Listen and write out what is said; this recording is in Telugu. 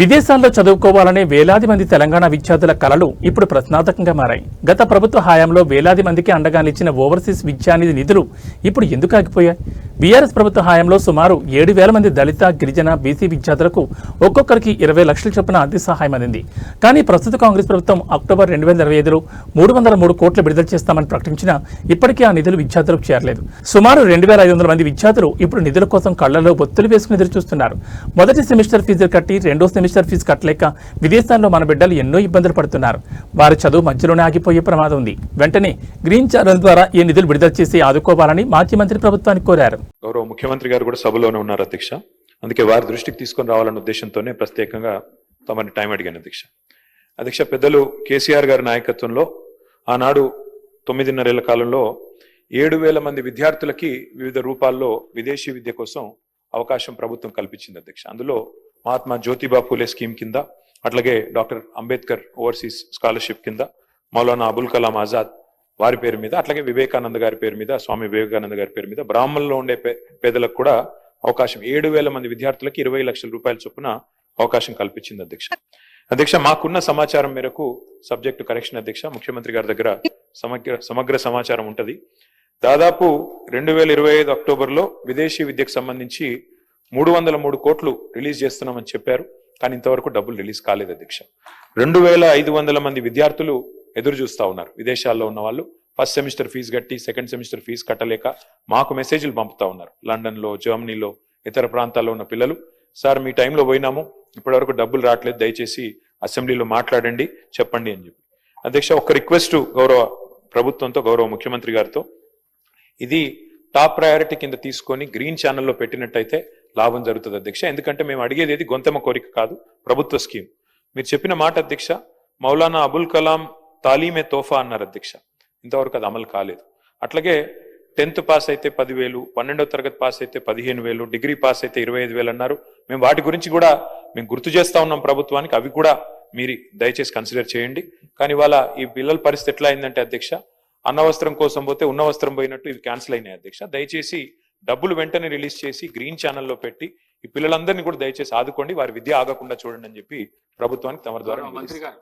విదేశాల్లో చదువుకోవాలనే వేలాది మంది తెలంగాణ విద్యార్థుల కలలు ఇప్పుడు ప్రశ్నార్థకంగా మారాయి. గత ప్రభుత్వ హయాంలో వేలాది మందికి అండగా నిలిచిన ఓవర్సీస్ విద్యానిధి నిధులు ఇప్పుడు ఎందుకు ఆగిపోయాయి? బీఆర్ఎస్ ప్రభుత్వ హయాంలో సుమారు 7,000 మంది దళిత, గిరిజన, బీసీ విద్యార్థులకు ఒక్కొక్కరికి 20 లక్షల చొప్పున ఆర్థిక సహాయం అందింది. కానీ ప్రస్తుత కాంగ్రెస్ ప్రభుత్వం అక్టోబర్ 2025లో 303 కోట్లు విడుదల చేస్తామని ప్రకటించినా ఇప్పటికీ ఆ నిధులు విద్యార్థులకు చేరలేదు. సుమారు 2,500 మంది విద్యార్థులు ఇప్పుడు నిధుల కోసం కళ్లలో ఒత్తులు వేసుకుని ఎదురు చూస్తున్నారు. మొదటి సెమిస్టర్ ఫీజులు కట్టి రెండో సెమిస్టర్ ఫీజు కట్టలేక విదేశాల్లో మన బిడ్డలు ఎన్నో ఇబ్బందులు పడుతున్నారు. వారి చదువు మధ్యలోనే ఆగిపోయే ప్రమాదం ఉంది. వెంటనే గ్రీన్ ఛానల్ ద్వారా ఈ నిధులు విడుదల చేసి ఆదుకోవాలని మాజీ మంత్రి ప్రభుత్వానికి కోరారు. గౌరవ ముఖ్యమంత్రి గారు కూడా సభలోనే ఉన్నారు అధ్యక్ష. అందుకే వారి దృష్టికి తీసుకొని రావాలన్న ఉద్దేశంతోనే ప్రత్యేకంగా తమని టైం అడిగాను అధ్యక్ష. పెద్దలు కేసీఆర్ గారి నాయకత్వంలో ఆనాడు 9.5 ఏళ్ల కాలంలో 7,000 మంది విద్యార్థులకి వివిధ రూపాల్లో విదేశీ విద్య కోసం అవకాశం ప్రభుత్వం కల్పించింది అధ్యక్ష. అందులో మహాత్మా జ్యోతిబా ఫూలే స్కీమ్ కింద, అట్లాగే డాక్టర్ అంబేద్కర్ ఓవర్సీస్ స్కాలర్షిప్ కింద, మౌలానా అబుల్ కలాం ఆజాద్ వారి పేరు మీద, అట్లాగే వివేకానంద గారి పేరు మీద, స్వామి వివేకానంద గారి పేరు మీద, బ్రాహ్మణుల్లో ఉండే పేదలకు కూడా అవకాశం 7,000 మంది విద్యార్థులకి 20 లక్షల రూపాయల చొప్పున అవకాశం కల్పించింది అధ్యక్ష. మాకున్న సమాచారం మేరకు, సబ్జెక్టు కరెక్షన్ అధ్యక్ష, ముఖ్యమంత్రి గారి దగ్గర సమగ్ర సమాచారం ఉంటది. దాదాపు 2025 అక్టోబర్లో విదేశీ విద్యకు సంబంధించి 303 కోట్లు రిలీజ్ చేస్తున్నామని చెప్పారు. కానీ ఇంతవరకు డబ్బులు రిలీజ్ కాలేదు అధ్యక్ష. 2,500 మంది విద్యార్థులు ఎదురు చూస్తా ఉన్నారు. విదేశాల్లో ఉన్న వాళ్ళు ఫస్ట్ సెమిస్టర్ ఫీజు కట్టి సెకండ్ సెమిస్టర్ ఫీజు కట్టలేక మాకు మెసేజ్లు పంపుతా ఉన్నారు. లండన్లో, జర్మనీలో, ఇతర ప్రాంతాల్లో ఉన్న పిల్లలు, సార్ మీ టైంలో పోయినాము, ఇప్పటివరకు డబ్బులు రావట్లేదు, దయచేసి అసెంబ్లీలో మాట్లాడండి, చెప్పండి అని చెప్పి. అధ్యక్ష, ఒక రిక్వెస్ట్ గౌరవ ప్రభుత్వంతో, గౌరవ ముఖ్యమంత్రి గారితో, ఇది టాప్ ప్రయారిటీ కింద తీసుకొని గ్రీన్ ఛానల్లో పెట్టినట్టయితే లాభం జరుగుతుంది అధ్యక్ష. ఎందుకంటే మేము అడిగేది ఏది గొంతెమ్మ కోరిక కాదు, ప్రభుత్వ స్కీమ్. మీరు చెప్పిన మాట అధ్యక్ష, మౌలానా అబుల్ కలాం తాలీమే తోఫా అన్నారు అధ్యక్ష. ఇంతవరకు అది అమలు కాలేదు. అట్లాగే 10th పాస్ అయితే 10,000, 12వ తరగతి పాస్ అయితే 15,000, డిగ్రీ పాస్ అయితే 25,000 అన్నారు. మేము వాటి గురించి కూడా మేము గుర్తు చేస్తా ఉన్నాం ప్రభుత్వానికి, అవి కూడా మీరు దయచేసి కన్సిడర్ చేయండి. కానీ వాళ్ళ ఈ పిల్లల పరిస్థితి ఎట్లా అయిందంటే అధ్యక్ష, అన్నవస్త్రం కోసం పోతే ఉన్న వస్త్రం పోయినట్టు ఇవి క్యాన్సిల్ అయినాయి అధ్యక్ష. దయచేసి డబ్బులు వెంటనే రిలీజ్ చేసి గ్రీన్ ఛానల్లో పెట్టి ఈ పిల్లలందరినీ కూడా దయచేసి ఆదుకోండి, వారి విద్య ఆగకుండా చూడండి అని చెప్పి ప్రభుత్వానికి తమ ద్వారా